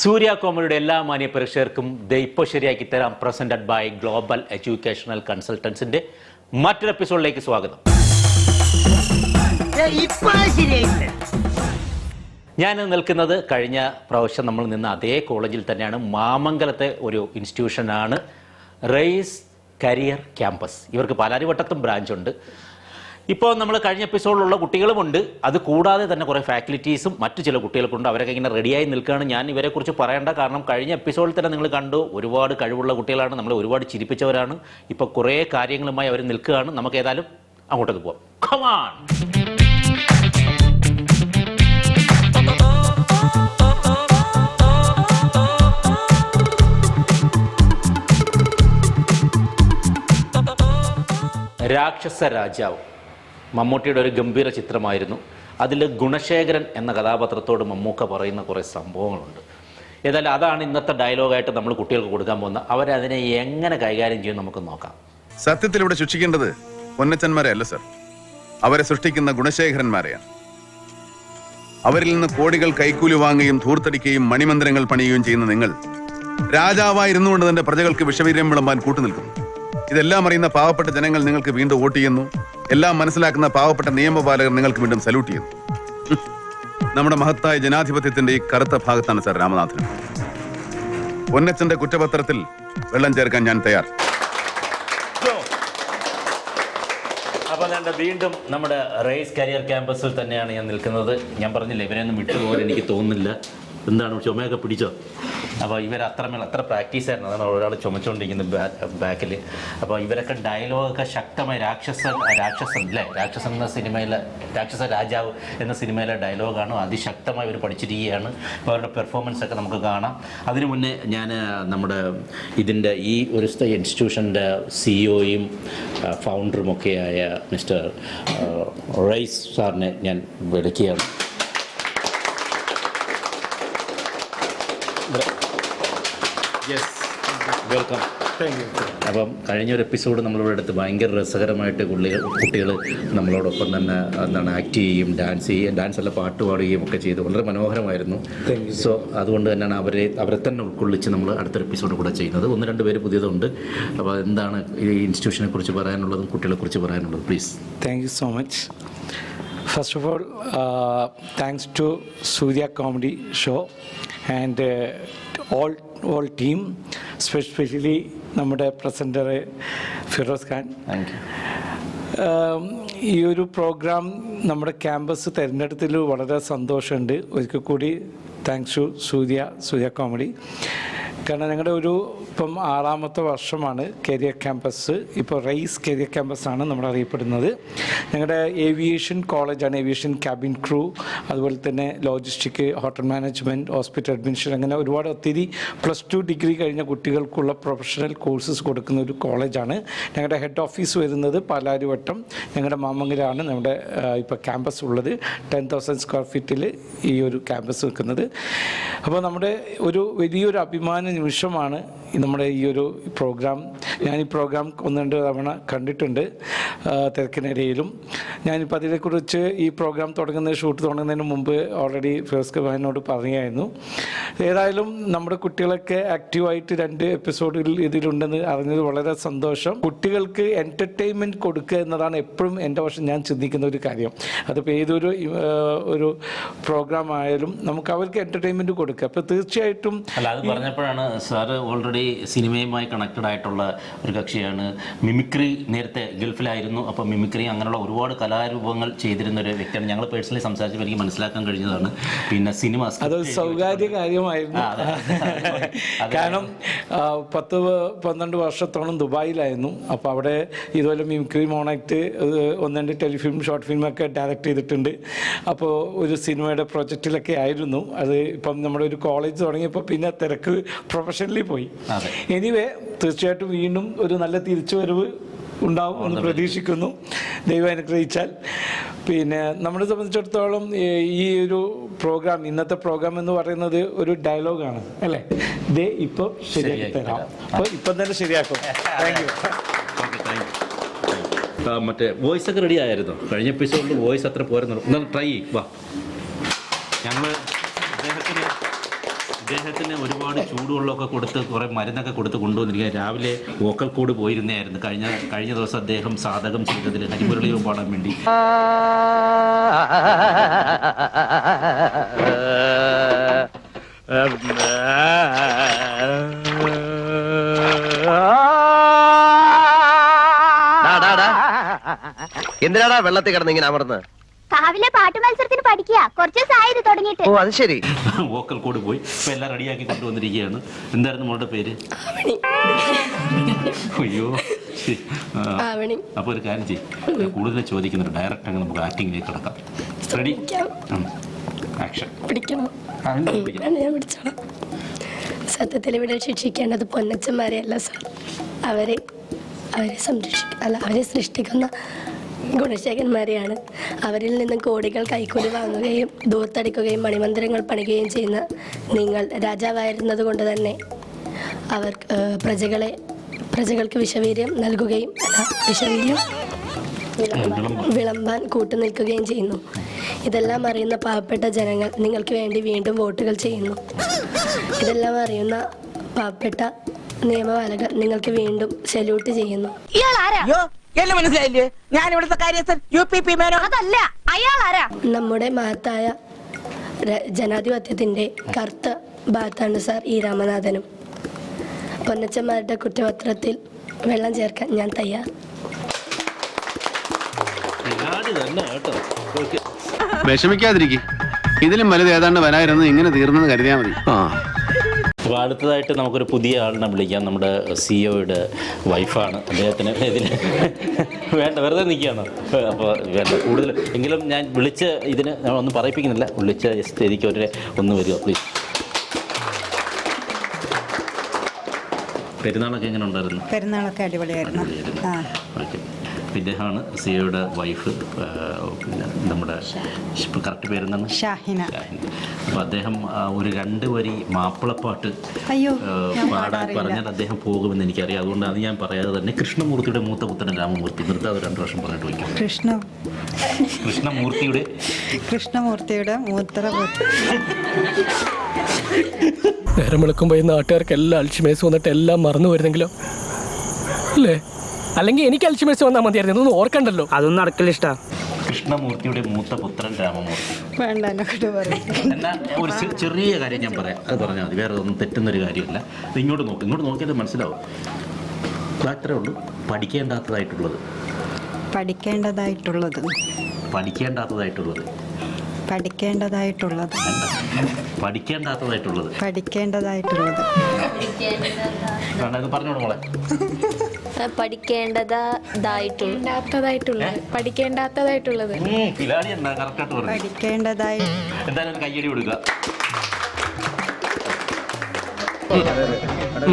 സൂര്യ കോമഡിയുടെ എല്ലാ മാന്യ പ്രേക്ഷകർക്കും ഇപ്പോൾ ശരിയാക്കി തരാം പ്രസന്റഡ് ബൈ ഗ്ലോബൽ എഡ്യൂക്കേഷണൽ കൺസൾട്ടൻസിന്റെ മറ്റൊരു എപ്പിസോഡിലേക്ക് സ്വാഗതം. ഞാൻ നിൽക്കുന്നത് കഴിഞ്ഞ പ്രാവശ്യം നമ്മൾ നിന്ന അതേ കോളേജിൽ തന്നെയാണ്. മാമംഗലത്തെ ഒരു ഇൻസ്റ്റിറ്റ്യൂഷനാണ് റൈസ് കരിയർ ക്യാമ്പസ്. ഇവർക്ക് പാലാരിവട്ടത്തും ബ്രാഞ്ചുണ്ട്. ഇപ്പോൾ നമ്മൾ കഴിഞ്ഞ എപ്പിസോഡിലുള്ള കുട്ടികളുമുണ്ട്. അത് കൂടാതെ തന്നെ കുറേ ഫാക്കൽറ്റീസും മറ്റു ചില കുട്ടികൾക്കുണ്ട്. അവരൊക്കെ ഇങ്ങനെ റെഡിയായി നിൽക്കുകയാണ്. ഞാൻ ഇവരെക്കുറിച്ച് പറയേണ്ട കാരണം കഴിഞ്ഞ എപ്പിസോഡിൽ തന്നെ നിങ്ങൾ കണ്ടു, ഒരുപാട് കഴിവുള്ള കുട്ടികളാണ്, നമ്മളെ ഒരുപാട് ചിരിപ്പിച്ചവരാണ്. ഇപ്പോൾ കുറേ കാര്യങ്ങളുമായി അവർ നിൽക്കുകയാണ്. നമുക്ക് ഏതായാലും അങ്ങോട്ടേക്ക് പോവാം. Come on! രാക്ഷസ രാജാവ് മമ്മൂട്ടിയുടെ ഒരു ഗംഭീര ചിത്രമായിരുന്നു. അതിൽ ഗുണശേഖരൻ എന്ന കഥാപാത്രത്തോട് മമ്മൂക്ക പറയുന്ന കുറേ സംഭവങ്ങളുണ്ട്. ഏതായാലും അതാണ് ഇന്നത്തെ ഡയലോഗായിട്ട് നമ്മൾ കുട്ടികൾക്ക് കൊടുക്കാൻ പോകുന്നത്. അവരതിനെ എങ്ങനെ കൈകാര്യം ചെയ്യും നമുക്ക് നോക്കാം. സത്യത്തിൽ ഇവിടെ ശിക്ഷിക്കേണ്ടത് പൊന്നച്ചന്മാരെ അല്ല സർ, അവരെ സൃഷ്ടിക്കുന്ന ഗുണശേഖരന്മാരെയാണ്. അവരിൽ നിന്ന് കോടികൾ കൈക്കൂലി വാങ്ങുകയും ധൂർത്തടിക്കുകയും മണിമന്ദിരങ്ങൾ പണിയുകയും ചെയ്യുന്ന നിങ്ങൾ രാജാവായിരുന്നുകൊണ്ട് തന്റെ പ്രജകൾക്ക് വിഷവീര്യം വിളമ്പാൻ കൂട്ടുനിൽക്കുന്നു. ഇതെല്ലാം അറിയുന്ന പാവപ്പെട്ട ജനങ്ങൾ നിങ്ങൾക്ക് വീണ്ടും വോട്ട് ചെയ്യുന്നു. എല്ലാം മനസ്സിലാക്കുന്ന പാവപ്പെട്ട നിയമപാലകർ നിങ്ങൾക്ക് വീണ്ടും സല്യൂട്ട് ചെയ്യുന്നു. നമ്മുടെ മഹത്തായ ജനാധിപത്യത്തിന്റെ ഈ കറുത്ത ഭാഗത്താണ് സർ രാമനാഥൻ. പൊന്നച്ചന്റെ കുറ്റപത്രത്തിൽ വെള്ളം ചേർക്കാൻ ഞാൻ തയ്യാർ. അപ്പോൾ ഞാൻ വീണ്ടും നമ്മുടെ റൈസ് കരിയർ ക്യാമ്പസിൽ തന്നെയാണ് ഞാൻ നിൽക്കുന്നത്. ഞാൻ പറഞ്ഞില്ല, ഇവരെയൊന്നും വിട്ടുപോകാൻ എനിക്ക് തോന്നുന്നില്ല. എന്താണ് ചുമയൊക്കെ പിടിച്ചോ? അപ്പോൾ അത്ര പ്രാക്ടീസ് ആയിരുന്നു. അതാണ് ഒരാൾ ചുമച്ചുകൊണ്ടിരിക്കുന്നത് ബാക്കിൽ. അപ്പോൾ ഇവരൊക്കെ ഡയലോഗൊക്കെ ശക്തമായി രാക്ഷസൻ എന്ന സിനിമയിലെ രാക്ഷസ രാജാവ് എന്ന സിനിമയിലെ ഡയലോഗാണ്. അതിശക്തമായി ഇവർ പഠിച്ചിരിക്കുകയാണ്. അപ്പോൾ അവരുടെ പെർഫോമൻസ് ഒക്കെ നമുക്ക് കാണാം. അതിനു മുന്നേ ഞാൻ നമ്മുടെ ഇതിൻ്റെ ഈ ഒരു ഇൻസ്റ്റിറ്റ്യൂഷൻ്റെ സിഇഒയും ഫൗണ്ടറുമൊക്കെയായ മിസ്റ്റർ റൈസ് സാറിനെ ഞാൻ വിളിക്കുകയാണ്. വെൽക്കം. അപ്പം കഴിഞ്ഞൊരു എപ്പിസോഡ് നമ്മളിവിടെ എടുത്ത് ഭയങ്കര രസകരമായിട്ട് കുട്ടികൾ നമ്മളോടൊപ്പം തന്നെ എന്താണ് ആക്ട് ചെയ്യുകയും ഡാൻസ് അല്ല പാട്ട് പാടുകയും ഒക്കെ ചെയ്ത് വളരെ മനോഹരമായിരുന്നു. സോ അതുകൊണ്ട് തന്നെയാണ് അവരെ തന്നെ ഉൾക്കൊള്ളിച്ച് നമ്മൾ അടുത്തൊരു എപ്പിസോഡ് കൂടെ ചെയ്യുന്നത്. 1-2 പേര് പുതിയതുണ്ട്. അപ്പോൾ എന്താണ് ഈ ഇൻസ്റ്റിറ്റ്യൂഷനെ കുറിച്ച് പറയാനുള്ളതും കുട്ടികളെ കുറിച്ച് പറയാനുള്ളതും please. Thank you so much. First of all, thanks to Surya Comedy Show and all team, especially നമ്മുടെ പ്രസൻറ്റർ ഫിറോസ് ഖാൻ. ഈ ഒരു പ്രോഗ്രാം നമ്മുടെ ക്യാമ്പസ് തിരഞ്ഞെടുത്തതിൽ വളരെ സന്തോഷമുണ്ട്. ഒരിക്കൽ കൂടി താങ്ക്സ് ടു സൂര്യ കോമഡി. കാരണം ഞങ്ങളുടെ ഇപ്പം 6ാമത്തെ വർഷമാണ് കരിയർ ക്യാമ്പസ്. ഇപ്പോൾ റൈസ് കരിയർ ക്യാമ്പസാണ് നമ്മൾ അറിയപ്പെടുന്നത്. ഞങ്ങളുടെ ഏവിയേഷൻ കോളേജാണ്. ഏവിയേഷൻ ക്യാബിൻ ക്രൂ, അതുപോലെ തന്നെ logistic, hotel management, hospital administration, അങ്ങനെ ഒത്തിരി +2 ഡിഗ്രി കഴിഞ്ഞ കുട്ടികൾക്കുള്ള പ്രൊഫഷണൽ കോഴ്സസ് കൊടുക്കുന്ന ഒരു കോളേജാണ്. ഞങ്ങളുടെ ഹെഡ് ഓഫീസ് വരുന്നത് പാലാരിവട്ടം, ഞങ്ങളുടെ മാമംഗലാണ് നമ്മുടെ ഇപ്പോൾ ക്യാമ്പസ് ഉള്ളത്. 10,000 സ്ക്വയർ ഫീറ്റിൽ ഈ ഒരു ക്യാമ്പസ് നിൽക്കുന്നത്. അപ്പോൾ നമ്മുടെ വലിയൊരു അഭിമാന നിമിഷമാണ് നമ്മുടെ ഈ ഒരു പ്രോഗ്രാം. ഞാൻ ഈ പ്രോഗ്രാം 1-2 തവണ കണ്ടിട്ടുണ്ട് തിരക്കിനിടയിലും. ഞാനിപ്പോൾ അതിനെക്കുറിച്ച് ഈ പ്രോഗ്രാം ഷൂട്ട് തുടങ്ങുന്നതിന് മുമ്പ് ഓൾറെഡി ഫിറോസ് ഖാനോട് പറഞ്ഞായിരുന്നു. ഏതായാലും നമ്മുടെ കുട്ടികളൊക്കെ ആക്റ്റീവായിട്ട് 2 എപ്പിസോഡിൽ ഇതിലുണ്ടെന്ന് അറിഞ്ഞത് വളരെ സന്തോഷം. കുട്ടികൾക്ക് എൻ്റർടൈൻമെൻറ്റ് കൊടുക്കുക എന്നതാണ് എപ്പോഴും എൻ്റെ വർഷം ഞാൻ ചിന്തിക്കുന്ന ഒരു കാര്യം. അതിപ്പോൾ ഏതൊരു ഒരു പ്രോഗ്രാം ആയാലും നമുക്ക് അവർക്ക് എൻ്റർടൈൻമെൻറ്റ് കൊടുക്കുക. അപ്പോൾ തീർച്ചയായിട്ടും അത് പറഞ്ഞപ്പോഴാണ് സാറ് ഓൾറെഡി സിനിമയുമായി കണക്റ്റഡ് ആയിട്ടുള്ള ഒരു കക്ഷിയാണ്. മിമിക്രി നേരത്തെ ഗൾഫിലായിരുന്നു. അപ്പോൾ മിമിക്രി അങ്ങനെയുള്ള ഒരുപാട് കലാരൂപങ്ങൾ ചെയ്തിരുന്ന ഒരു വ്യക്തിയാണ്. ഞങ്ങൾ പേഴ്സണലി സംസാരിച്ചപ്പോൾ എനിക്ക് മനസ്സിലാക്കാൻ കഴിഞ്ഞതാണ്. പിന്നെ സിനിമ അതൊരു സൗകാര്യ കാര്യമായിരുന്നു. കാരണം 10-12 വർഷത്തോളം ദുബായിലായിരുന്നു. അപ്പോൾ അവിടെ ഇതുപോലെ മിമിക്രി മോണാക്ട് 1-2 ടെലിഫിലിം ഷോർട്ട് ഫിലിമൊക്കെ ഡയറക്റ്റ് ചെയ്തിട്ടുണ്ട്. അപ്പോൾ ഒരു സിനിമയുടെ പ്രൊജക്റ്റിലൊക്കെ ആയിരുന്നു. അത് ഇപ്പം നമ്മുടെ ഒരു കോളേജ് തുടങ്ങിയപ്പോൾ പിന്നെ തിരക്ക് പ്രൊഫഷണലി പോയി. എനിവേ തീർച്ചയായിട്ടും വീണ്ടും ഒരു നല്ല തിരിച്ചുവരവ് ഉണ്ടാവും എന്ന് പ്രതീക്ഷിക്കുന്നു, ദൈവം അനുഗ്രഹിച്ചാൽ. പിന്നെ നമ്മളെ സംബന്ധിച്ചിടത്തോളം ഈ ഒരു പ്രോഗ്രാം, ഇന്നത്തെ പ്രോഗ്രാം എന്ന് പറയുന്നത് ഒരു ഡയലോഗാണ് അല്ലേ? ദേ ഇപ്പോൾ ശരിയാക്കി തരാം. അപ്പോൾ ഇപ്പം തന്നെ ശരിയാക്കും. Thank you. മറ്റേ വോയിസ് ഒക്കെ റെഡി ആയിരുന്നു. കഴിഞ്ഞ എപ്പിസോഡിൽ വോയിസ് അത്ര പോരുന്നു. ഒന്ന് ട്രൈ വാ. ഞങ്ങൾ ഇദ്ദേഹത്തിന് ഒരുപാട് ചൂടുവെള്ളമൊക്കെ കൊടുത്ത് കുറേ മരുന്നൊക്കെ കൊടുത്ത് കൊണ്ടുവന്നിരിക്കുക. രാവിലെ വോക്കൽ കോഡ് പോയിരുന്നായിരുന്നു. കഴിഞ്ഞ ദിവസം അദ്ദേഹം സാധകം ചെയ്തതിൽ ഹരിമുരളിയും പാടാൻ വേണ്ടി. എന്തിനാടാ വെള്ളത്തിൽ കിടന്ന് ഇങ്ങനെ അമർന്ന്? രാവിലെ പാട്ട് മത്സരത്തിന് പഠിക്കുക. കുറച്ച് ദിവസമായി തുടങ്ങിയിട്ട്. ഓ അത് ശരി. വോക്കൽ കോഡ് പോയി ഇപ്പൊ എല്ലാം റെഡിയാക്കി കൊണ്ടുവന്നിരിക്കുകയാണ്. എന്തായിരുന്നു മോളുടെ പേര്? അയ്യോ അപ്പൊ ഒരു കാര്യം ചെയ്യും, കൂടുതൽ ചോദിക്കുന്നുണ്ട്. ഡയറക്റ്റ് അങ്ങ് നമുക്ക് ആക്ടിങ്ങിലേക്ക് കിടക്കാം. റെഡി? ആക്ഷൻ. സത്യത്തിൽ ഇവിടെ ശിക്ഷിക്കേണ്ടത് പൊന്നച്ചന്മാരെയല്ല സാർ, അവരെ സംരക്ഷിക്കുക, അവരെ സൃഷ്ടിക്കുന്ന ഗുണശേഖരന്മാരെയാണ്. അവരിൽ നിന്ന് കോടികൾ കൈക്കൂലി വാങ്ങുകയും ദൂർത്തടിക്കുകയും മണിമന്ദിരങ്ങൾ പണിയുകയും ചെയ്യുന്ന നിങ്ങൾ രാജാവായിരുന്നത് കൊണ്ട് തന്നെ പ്രജകൾക്ക് വിഷവീര്യം നൽകുകയും വിഷവീര്യം വിളമ്പാൻ കൂട്ടുനിൽക്കുകയും ചെയ്യുന്നു. ഇതെല്ലാം അറിയുന്ന പാവപ്പെട്ട ജനങ്ങൾ നിങ്ങൾക്ക് വേണ്ടി വീണ്ടും വോട്ടുകൾ ചെയ്യുന്നു. ഇതെല്ലാം അറിയുന്ന പാവപ്പെട്ട നിയമപാലകർ നിങ്ങൾക്ക് വീണ്ടും സല്യൂട്ട് ചെയ്യുന്നു. എന്നെ മനസ്സിലായില്ലേ? ഞാൻ ഇവിടുത്തെ കാര്യസ്ഥൻ UPP മേനോ. അതല്ല, അയാൾ ആരാ? നമ്മുടെ മഹത്തായ ജനാധിപത്യത്തിന്റെ കറുത്ത ഭാഗത്താണ് സാർ ഈ രാമനാഥനും. പൊന്നച്ചന്മാരുടെ കുറ്റപത്രത്തിൽ വെള്ളം ചേർക്കാൻ ഞാൻ തയ്യാർ. വിഷമിക്കാതിരിക്കും, ഇതിലും വലുത് ഏതാണ്ട് വരായിരുന്നു. ഇങ്ങനെ തീർന്നെന്ന് കരുതിയാൽ മതി. അപ്പോൾ അടുത്തതായിട്ട് നമുക്കൊരു പുതിയ ആളിനെ വിളിക്കാം. നമ്മുടെ സിഇഒയുടെ വൈഫാണ്. അദ്ദേഹത്തിന് ഇതിൽ വേണ്ട, വെറുതെ നിൽക്കുകയാണ്. അപ്പോൾ വേണ്ട കൂടുതൽ എങ്കിലും ഞാൻ വിളിച്ച ഇതിന് ഒന്നും പറയിപ്പിക്കുന്നില്ല. വിളിച്ച സ്ഥിതിക്ക് ഒന്ന് വരിക പ്ലീസ്. പെരുന്നാളൊക്കെ എങ്ങനെ ഉണ്ടായിരുന്നു? പെരുന്നാളൊക്കെ അടിപൊളിയായിരുന്നു. ഓക്കെ. ഇദ്ദേഹമാണ് സിഇഒയുടെ വൈഫ്, പിന്നെ നമ്മുടെ കറക്റ്റ് പേരെന്താണ്? ഷാഹിന. അപ്പോൾ അദ്ദേഹം ഒരു 2 വരി മാപ്പിളപ്പാട്ട് പാടാൻ പറഞ്ഞാൽ അദ്ദേഹം പോകുമെന്ന് എനിക്കറിയാം. അതുകൊണ്ട് അത് ഞാൻ പറയാതെ തന്നെ കൃഷ്ണമൂർത്തിയുടെ മൂത്ത പുത്രൻ രാമമൂർത്തി, നിർത്താതെ 2 പ്രാവശ്യം പറഞ്ഞിട്ട് വയ്ക്കും. കൃഷ്ണമൂർത്തിയുടെ മൂത്ര നേരം വിളിക്കുമ്പോൾ ഈ നാട്ടുകാർക്ക് എല്ലാം അൽഷിമേഴ്സ് വന്നിട്ട് എല്ലാം മറന്നു വരുന്നെങ്കിലോ അല്ലേ? അല്ലെങ്കിൽ എനിക്ക് അൽഷിമേഴ്സ് വന്നാൽ മതിയായിരുന്നു, ഇതൊന്നും ഓർക്കണ്ടല്ലോ. അതൊന്നും നടക്കില്ല. ഇഷ്ട കൃഷ്ണമൂർത്തിയുടെ മൂത്ത പുത്രൻ രാമമൂർത്തി. എന്നാൽ ഒരു ചെറിയ കാര്യം ഞാൻ പറയാം, അത് പറഞ്ഞാൽ മതി. വേറെ ഒന്നും തെറ്റുന്നൊരു കാര്യമില്ല. ഇങ്ങോട്ട് നോക്കിയാൽ മനസ്സിലാവും. അത്രേ ഉള്ളൂ. പഠിക്കേണ്ടാത്തതായിട്ടുള്ളത് പറഞ്ഞോളൂ മോളെ. പഠിക്കേണ്ടതായിട്ടുള്ളത് എന്തായാലും കയ്യടി കൊടുക്കുക.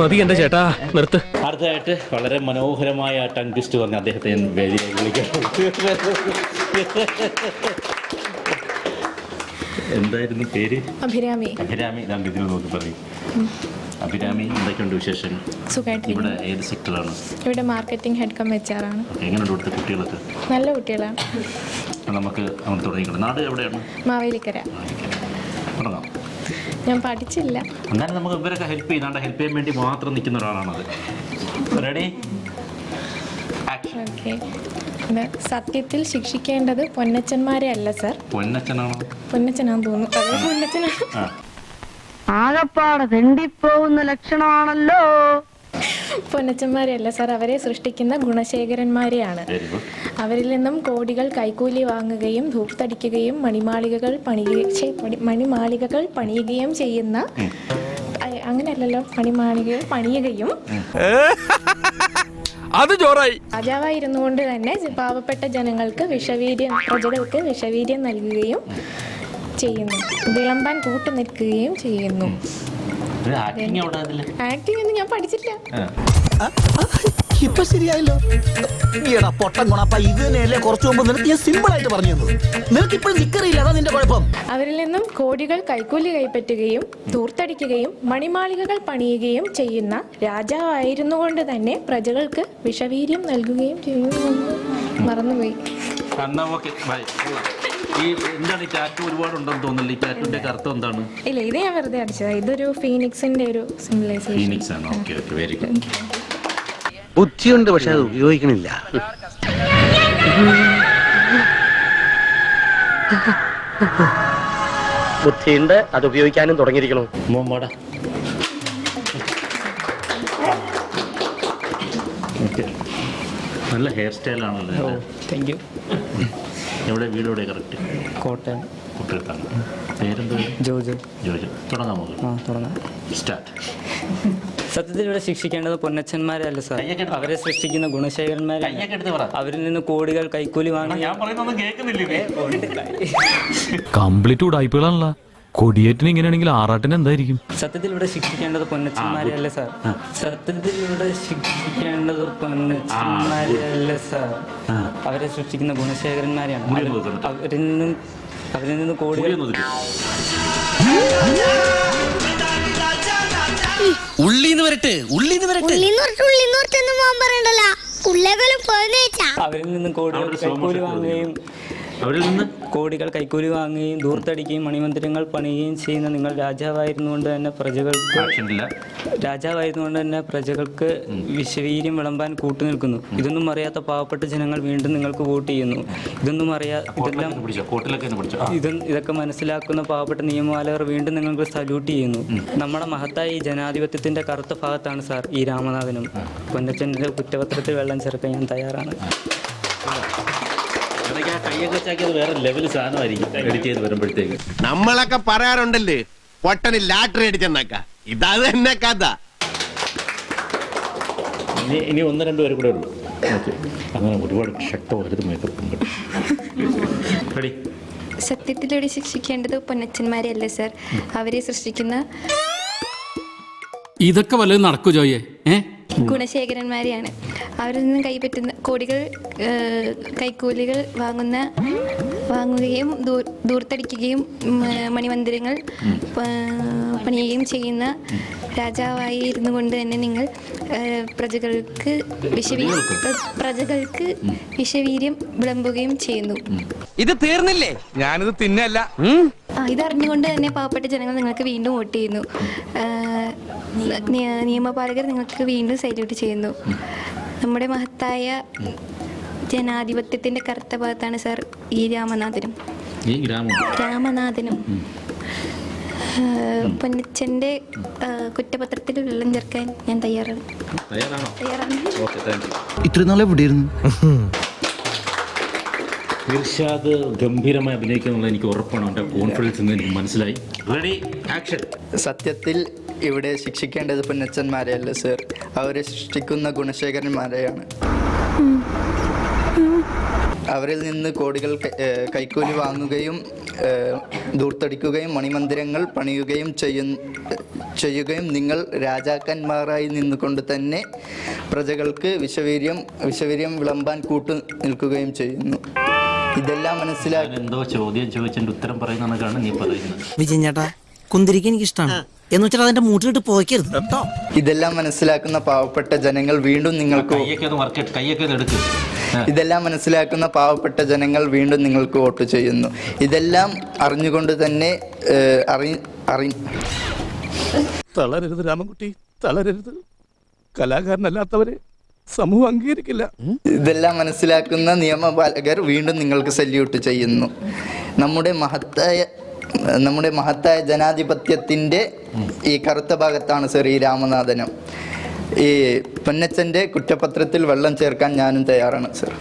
മതി എന്റെ ചേട്ടാ, നിർത്ത്. അടുത്തതായിട്ട് വളരെ മനോഹരമായ ടങ് ട്വിസ്റ്റ് പറഞ്ഞ അദ്ദേഹത്തെ ഞാൻ വേദിയിലേക്ക് വിളിക്കാം. എന്തായിരുന്നു പേര്? അഭിരാമി. ഞാൻ ഇതിന് നോക്കി പറയും. അഭിരാമി, എന്തൊക്കെയുണ്ട് വിശേഷങ്ങൾ? ഇവിടെ ഏത് സെക്ടറാണ്? ഇവിടെ മാർക്കറ്റിംഗ് ഹെഡ് കം HR ആണ്. എങ്ങനെയുണ്ട് ഇവിടുത്തെ കുട്ടികളൊക്കെ? നല്ല കുട്ടികളാണ്. നമുക്ക് അങ്ങോട്ട് തുടങ്ങിക്കണം. നാട് എവിടെയാണ്? മാവേലിക്കര. തുടങ്ങാം. ഞാൻ പഠിച്ചില്ല. എന്നാലും നമുക്ക് ഇവരൊക്കെ ഹെൽപ്പ് ചെയ്യാൻ വേണ്ടി മാത്രം നിൽക്കുന്ന ഒരാളാണത്. റെഡി? സത്യത്തിൽ ശിക്ഷിക്കേണ്ടത് പൊന്നച്ചന്മാരെ അല്ല സർ. പൊന്നച്ചനാണെന്ന് തോന്നുന്നു. പൊന്നച്ചനാണ്. ആകപ്പാടെ തെണ്ടിപ്പോകുന്ന ലക്ഷണമാണല്ലോ. പൊന്നച്ചന്മാരെയല്ല സർ, അവരെ സൃഷ്ടിക്കുന്ന ഗുണശേഖരന്മാരെയാണ്. അവരിൽ നിന്നും കോടികൾ കൈക്കൂലി വാങ്ങുകയും ധൂർത്തടിക്കുകയും മണിമാളികകൾ പണിയുകയും ചെയ്യുന്ന, അങ്ങനെയല്ലല്ലോ, മണിമാളികകൾ പണിയുകയും അത് ജോറായി. രാജാവായിരുന്നു കൊണ്ട് തന്നെ പാവപ്പെട്ട പ്രജകൾക്ക് വിഷവീര്യം നൽകുകയും ചെയ്യുന്നു, വിളമ്പാൻ കൂട്ടുനിൽക്കുകയും ചെയ്യുന്നു. ആക്ടിംഗ് ഒന്നും ഞാൻ പഠിച്ചില്ല. ഇപ്പൊ ശരിയായല്ലോ. പൊട്ടൻ ഗുണപ്പ, ഇത് തന്നെയല്ലേ കുറച്ചു മുമ്പ് നിനക്ക് ഞാൻ സിമ്പിൾ ആയിട്ട് പറഞ്ഞു തന്നത്. നിനക്ക് ഇപ്പോഴും നിക്കറിയില്ല, അതാ നിന്റെ കുഴപ്പം. അവരിൽ നിന്നും കോടികൾ കൈക്കൂലി കൈപ്പറ്റുകയും ധൂർത്തടിക്കുകയും മണിമാളികകൾ പണിയുകയും ചെയ്യുന്ന രാജാവായിരുന്നു കൊണ്ട് തന്നെ പ്രജകൾക്ക് വിഷവീര്യം നൽകുകയും ചെയ്യുന്നു. മറന്നുപോയി. ഈ എന്താണ് ഈ ടാറ്റു ഒരുപാടുണ്ടെന്ന് തോന്നുന്നില്ല. ഈ ടാറ്റുവിന്റെ അർത്ഥം എന്താണ്? ഇല്ല, ഇത് ഞാൻ വെറുതെ അടിച്ചതാ. ഇതൊരു ഫീനിക്സിന്റെ ഒരു സിംബലൈസേഷൻ. ഫീനിക്സ് ആണ്. Okay okay, very good. ബുദ്ധിയുണ്ട്, പക്ഷെ അത് ഉപയോഗിക്കണില്ല. ബുദ്ധിയുണ്ട്, അത് ഉപയോഗിക്കാനും തുടങ്ങിയിരിക്കണു. മോടാ. ഓക്കെ, നല്ല ഹെയർ സ്റ്റൈലാണല്ലോ. Thank you. എവിടെ വീട്? എവിടെ കറക്റ്റ്? കോട്ടയം. കുട്ടികൾക്കാണ്. പേരെന്ത്? ജോജോ. ജോജോ. തുടങ്ങാമോ? തുടങ്ങാം. സ്റ്റാർട്ട്. സത്യത്തിൽ ഇവിടെ ശിക്ഷിക്കേണ്ടത് പൊന്നച്ചന്മാരല്ല സാർ, അവരെ സൃഷ്ടിക്കുന്ന ഗുണശേഖരന്മാരെ. അവരിൽ നിന്ന് കോടികൾ കൈക്കൂലി വാങ്ങി. ഞാൻ പറയുന്നൊന്നും കേൾക്കുന്നില്ലേ? കംപ്ലീറ്റ് ഉടായ്പകളാണല്ലോ. കൊടിയേറ്റിന് ഇങ്ങനെയാണെങ്കിൽ ആറാട്ടിന് എന്തായിരിക്കും? സത്യത്തിൽ ഇവിടെ ശിക്ഷിക്കേണ്ടത് പൊന്നച്ചന്മാരെയല്ല സാർ. സത്യത്തിൽ ഇവിടെ ശിക്ഷിക്കേണ്ടത് പൊന്നച്ചന്മാരെയല്ല സാർ, അവരെ സൃഷ്ടിക്കുന്ന ഗുണശേഖരന്മാരെയാണ്. അവരിൽ നിന്ന് കോടികൾ. ഉള്ളിന്ന് വരട്ടെ, ഉള്ളിന്ന് വരട്ടെ. അവരിൽ നിന്ന് കോടികൾ കൈക്കൂലി വാങ്ങുകയും ധൂർത്തടിക്കുകയും മണിമന്ദിരങ്ങൾ പണിയുകയും ചെയ്യുന്ന നിങ്ങൾ രാജാവായിരുന്നുകൊണ്ട് തന്നെ പ്രജകൾക്ക് വിശ്വവീര്യം വിളമ്പാൻ കൂട്ടുനിൽക്കുന്നു. ഇതൊന്നും അറിയാത്ത പാവപ്പെട്ട ജനങ്ങൾ വീണ്ടും നിങ്ങൾക്ക് വോട്ട് ചെയ്യുന്നു. ഇതൊക്കെ മനസ്സിലാക്കുന്ന പാവപ്പെട്ട നിയമപാലകർ വീണ്ടും നിങ്ങൾക്ക് സല്യൂട്ട് ചെയ്യുന്നു. നമ്മുടെ മഹത്തായ ഈ ജനാധിപത്യത്തിന്റെ കറുത്ത ഭാഗത്താണ് സാർ ഈ രാമനാഥനും. പൊന്നച്ചൻ്റെ കുറ്റപത്രത്തിൽ വെള്ളം ചേർക്കാൻ ഞാൻ തയ്യാറാണ്. വേറെ ലെവൽ സാധനമായിരിക്കും എഡിറ്റ് ചെയ്ത് വരുമ്പോഴത്തേക്ക്. നമ്മളൊക്കെ പറയാറുണ്ടല്ലേ പൊട്ടന് ലാട്ടറി അടിച്ചെന്നൊക്ക, ഇതാ തന്നെ കഥ. ഇനി 1-2 പേര് കൂടെ ഉള്ളൂ. അങ്ങനെ ഒരുപാട് ശക്തമായിരുന്നു മേക്കപ്പ്. സത്യത്തിലൂടെ ശിക്ഷിക്കേണ്ടത് പൊന്നച്ചന്മാരെയല്ല സാർ, അവരെ സൃഷ്ടിക്കുന്ന ഇതൊക്കെ വല്ലതും നടക്കൂ ജോയെ? ഗുണശേഖരന്മാരെയാണ്. അവരിൽ നിന്ന് കൈപ്പറ്റുന്ന കോടികൾ കൈക്കൂലികൾ വാങ്ങുകയും ധൂർത്തടിക്കുകയും മണിമന്ദിരങ്ങൾ പണിയുകയും ചെയ്യുന്ന രാജാവായി ഇരുന്നു കൊണ്ട് തന്നെ നിങ്ങൾ പ്രജകൾക്ക് വിഷവീര്യം വിളമ്പുകയും ചെയ്യുന്നു. ഇത് തീർന്നില്ലേ? ഞാനിത് തിന്നല്ല. ഇതറിഞ്ഞുകൊണ്ട് തന്നെ പാവപ്പെട്ട ജനങ്ങൾ നിങ്ങൾക്ക് വീണ്ടും വോട്ട് ചെയ്യുന്നു. നിയമപാലകർ നിങ്ങൾക്ക് വീണ്ടും സല്യൂട്ട് ചെയ്യുന്നു. നമ്മുടെ മഹത്തായ ജനാധിപത്യത്തിന്റെ കറുത്ത ഭാഗത്താണ് സാർ ഈ രാമനാഥനും. പൊന്നച്ചന്റെ കുറ്റപത്രത്തിൽ വെള്ളം ചേർക്കാൻ ഞാൻ തയ്യാറാണ്. ഇത്ര നാളെ എവിടെയായിരുന്നു? ഇർഷാദ് ഗംഭീരമായി അഭിനയിക്കുന്നുള്ള എനിക്ക് ഉറപ്പാണ്. അവൻ്റെ കോൺഫിഡൻസ് എന്ന് എനിക്ക് മനസ്സിലായി. Ready, action. സത്യത്തിൽ ഇവിടെ ശിക്ഷിക്കേണ്ടത് പൊന്നച്ചന്മാരെയല്ല സർ, അവരെ സൃഷ്ടിക്കുന്ന ഗുണശേഖരന്മാരെയാണ്. അവരിൽ നിന്ന് കോടികൾ കൈക്കൂലി വാങ്ങുകയും ധൂർത്തടിക്കുകയും മണിമന്ദിരങ്ങൾ പണിയുകയും ചെയ്യുകയും നിങ്ങൾ രാജാക്കന്മാരായി നിന്നുകൊണ്ട് തന്നെ പ്രജകൾക്ക് വിഷവീര്യം വിളമ്പാൻ കൂട്ടു നിൽക്കുകയും ചെയ്യുന്നു. ഇതെല്ലാം മനസ്സിലാക്കി എന്തോ ചോദ്യം ചോദിച്ചതിന്റെ ഉത്തരം പറയുന്നതാണ് നീ പറയുന്നത്. വിജയൻ ചേട്ടാ, കുന്തിരിക്ക എനിക്ക് ഇഷ്ടമാണ് എന്ന് വെച്ചാൽ അതിന്റെ മൂട്ടിലിട്ട് പോയ്ക്കരുത് കേട്ടോ. ഇതെല്ലാം മനസ്സിലാക്കുന്ന പാവപ്പെട്ട ജനങ്ങൾ വീണ്ടും നിങ്ങൾക്ക് വോട്ട് ചെയ്യുന്നു. ഇതെല്ലാം അറിഞ്ഞുകൊണ്ട് തന്നെ തളരരുത് രാമൻകുട്ടി, തളരരുത്. കലാകാരനല്ലാത്തവരെ സമൂഹം അംഗീകരിക്കില്ല. ഇതെല്ലാം മനസ്സിലാക്കുന്ന നിയമപാലകർ വീണ്ടും നിങ്ങൾക്ക് സല്യൂട്ട് ചെയ്യുന്നു. നമ്മുടെ മഹത്തായ ജനാധിപത്യത്തിന്റെ ഈ കറുത്ത ഭാഗത്താണ് സർ ഈ രാമനാഥനും. ഈ പൊന്നച്ചന്റെ കുറ്റപത്രത്തിൽ വെള്ളം ചേർക്കാൻ ഞാനും തയ്യാറാണ് സർ.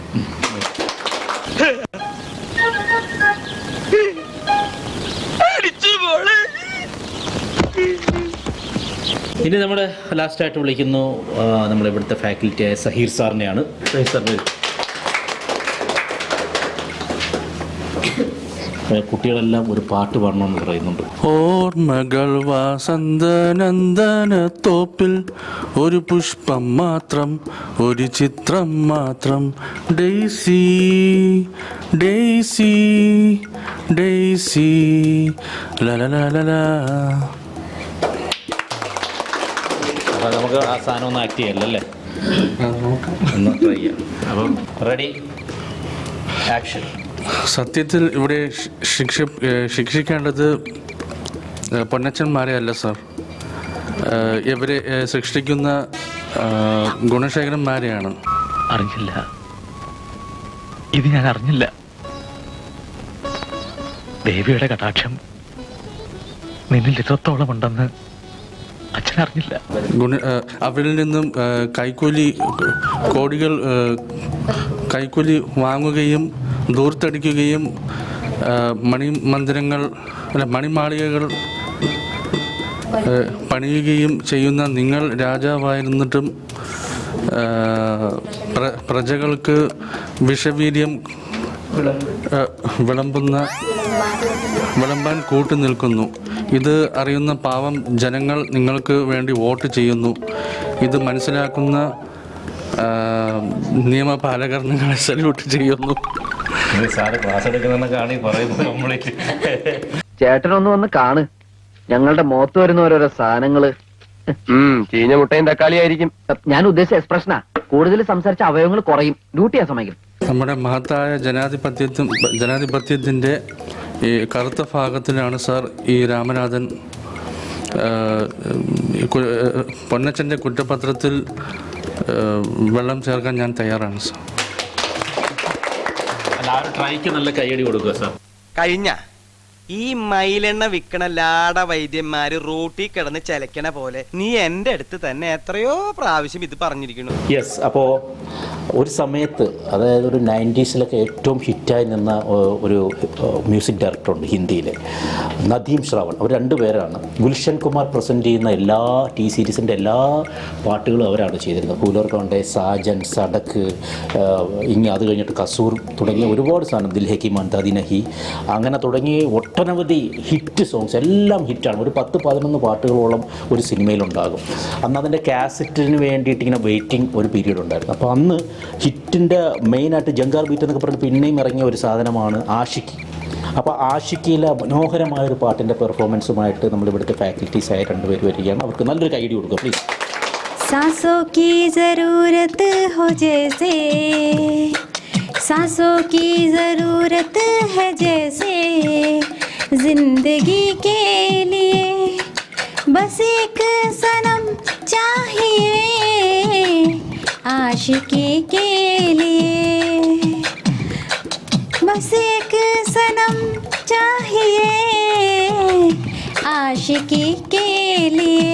ഇനി നമ്മുടെ ലാസ്റ്റായിട്ട് വിളിക്കുന്നു നമ്മുടെ ഇവിടുത്തെ ഫാക്കൽറ്റിയായ സഹീർ സാറിനെയാണ്. സഹീർ സാറിന് കുട്ടികളെല്ലാം ഒരു പാട്ട് പാടണമെന്ന് പറയുന്നുണ്ട്. ഓർമ്മകൾ വാസന്തനന്ദന തോപ്പിൽ ഒരു പുഷ്പം മാത്രം, ഒരു ചിത്രം മാത്രം. ഡെയ്സി ഡെയ്സി ഡെയ്സി ലലലലല. അപ്പം നമുക്ക് ആ സാധനം ഒന്ന് ആക്ട് ചെയ്യല്ലേ? ഒന്ന് ട്രൈ ചെയ്യാം. അപ്പം റെഡി, ആക്ഷൻ. സത്യത്തിൽ ഇവിടെ ശിക്ഷിക്കേണ്ടത് പൊന്നച്ചന്മാരെ അല്ല സാർ, ഇവരെ സൃഷ്ടിക്കുന്ന ഗുണശേഖരന്മാരെയാണ്. അറിഞ്ഞില്ല, ഇത് ഞാൻ അറിഞ്ഞില്ല. ദേവിയുടെ കടാക്ഷം നിന്നിൽ ഇത്രത്തോളം ഉണ്ടെന്ന് അച്ഛൻ അറിഞ്ഞില്ല. അവരിൽ നിന്നും കൈക്കൂലി വാങ്ങുകയും ധൂർത്തടിക്കുകയും മണിമാളികകൾ പണിയുകയും ചെയ്യുന്ന നിങ്ങൾ രാജാവായിരുന്നിട്ടും പ്രജകൾക്ക് വിഷവീര്യം വിളമ്പാൻ കൂട്ടു നിൽക്കുന്നു. ഇത് അറിയുന്ന പാവം ജനങ്ങൾ നിങ്ങൾക്ക് വേണ്ടി വോട്ട് ചെയ്യുന്നു. ഇത് മനസ്സിലാക്കുന്ന നിയമപാലകർ നിങ്ങളെ സല്യൂട്ട് ചെയ്യുന്നു. ചേട്ടനൊന്ന് വന്ന് കാണ്, ഞങ്ങളുടെ മുഖത്ത് വരുന്ന ഓരോരോ സാധനങ്ങള്. ചീഞ്ഞ മുട്ടയും തക്കാളിയായിരിക്കും. ഞാൻ ഉദ്ദേശിച്ച എക്സ്പ്രഷനാ. കൂടുതൽ സംസാരിച്ച അവയവങ്ങൾ കുറയും. ഡ്യൂട്ടിയാ സമയം. നമ്മുടെ മഹത്തായ ജനാധിപത്യത്തിൻ്റെ ഈ കറുത്ത ഭാഗത്തിലാണ് സാർ ഈ രാമനാഥൻ പൊന്നച്ചൻ്റെ കുറ്റപത്രത്തിൽ വെള്ളം ചേർക്കാൻ ഞാൻ തയ്യാറാണ് സാർ. ട്രൈക്ക് നല്ല കൈയടി കൊടുക്കുക സാർ. കഴിഞ്ഞ ഈ മയിലെണ്ണ വിൽക്കണ ലാട വൈദ്യന്മാര് റോട്ടി കിടന്ന് ചലക്കണ പോലെ നീ എൻ്റെ അടുത്ത് തന്നെ എത്രയോ പ്രാവശ്യം ഇത് പറഞ്ഞിരിക്കുന്നു. യെസ്, അപ്പോൾ ഒരു സമയത്ത്, അതായത് ഒരു 90s ഏറ്റവും ഹിറ്റായി നിന്ന ഒരു മ്യൂസിക് ഡയറക്ടറുണ്ട് ഹിന്ദിയിൽ, നദീം ശ്രാവൺ. അവർ രണ്ടുപേരാണ്. ഗുൽഷൻ കുമാർ പ്രസൻറ്റ് ചെയ്യുന്ന എല്ലാ സീരീസിൻ്റെ എല്ലാ പാട്ടുകളും അവരാണ് ചെയ്തിരുന്നത്. ഫൂലർ കോണ്ടെ, സാജൻ, സടക്ക്, അത് കഴിഞ്ഞിട്ട് കസൂർ തുടങ്ങിയ ഒരുപാട് സാധനം, ദിൽഹേക്കി മന്ദാദി നഹി, അങ്ങനെ തുടങ്ങി ഒട്ടനവധി ഹിറ്റ് സോങ്സ് എല്ലാം ഹിറ്റാണ്. ഒരു 10-11 പാട്ടുകളോളം ഒരു സിനിമയിലുണ്ടാകും. അന്ന് അതിൻ്റെ കാസറ്റിന് വേണ്ടിയിട്ട് ഇങ്ങനെ വെയിറ്റിംഗ് ഒരു പീരീഡ് ഉണ്ടായിരുന്നു. അപ്പോൾ അന്ന് ഹിറ്റിൻ്റെ മെയിനായിട്ട് ജങ്കാർ ബീറ്റ് എന്നൊക്കെ പറഞ്ഞ് പിന്നെയും ഇറങ്ങിയ ഒരു സാധനമാണ് ആഷിക്കി. അപ്പോൾ ആഷിക്കിയിലെ മനോഹരമായൊരു പാട്ടിൻ്റെ പെർഫോമൻസുമായിട്ട് നമ്മളിവിടുത്തെ ഫാക്കൽറ്റീസായ 2 പേര് വരികയാണ്. അവർക്ക് നല്ലൊരു കൈയടി കൊടുക്കുക പ്ലീസ്. सांसों की ज़रूरत हो जैसे, सांसों की ज़रूरत है जैसे, जिंदगी के लिए बस एक सनम चाहिए, आशिकी के लिए बस एक सनम चाहिए, आशिकी के लिए.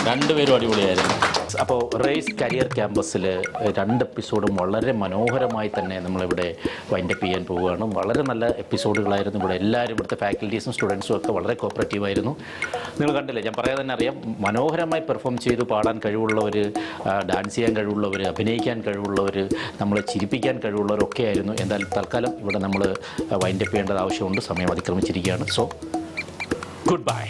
രണ്ടുപേരും അടിപൊളിയായിരുന്നു. അപ്പോൾ റേസ് കരിയർ ക്യാമ്പസിൽ 2 എപ്പിസോഡും വളരെ മനോഹരമായി തന്നെ നമ്മളിവിടെ വൈൻഡപ്പ് ചെയ്യാൻ പോവുകയാണ്. വളരെ നല്ല എപ്പിസോഡുകളായിരുന്നു. ഇവിടെ എല്ലാവരും, ഇവിടുത്തെ ഫാക്കൽറ്റീസും സ്റ്റുഡൻസും ഒക്കെ വളരെ കോപ്പറേറ്റീവായിരുന്നു. നിങ്ങൾ കണ്ടില്ലേ, ഞാൻ പറയാതെ തന്നെ അറിയാം, മനോഹരമായി പെർഫോം ചെയ്തു. പാടാൻ കഴിവുള്ളവർ, ഡാൻസ് ചെയ്യാൻ കഴിവുള്ളവർ, അഭിനയിക്കാൻ കഴിവുള്ളവർ, നമ്മളെ ചിരിപ്പിക്കാൻ കഴിവുള്ളവരൊക്കെ ആയിരുന്നു. എന്തായാലും തൽക്കാലം ഇവിടെ നമ്മൾ വൈൻഡപ്പ് ചെയ്യേണ്ടത് ആവശ്യമുണ്ട്. സമയം അതിക്രമിച്ചിരിക്കുകയാണ്. So good bye.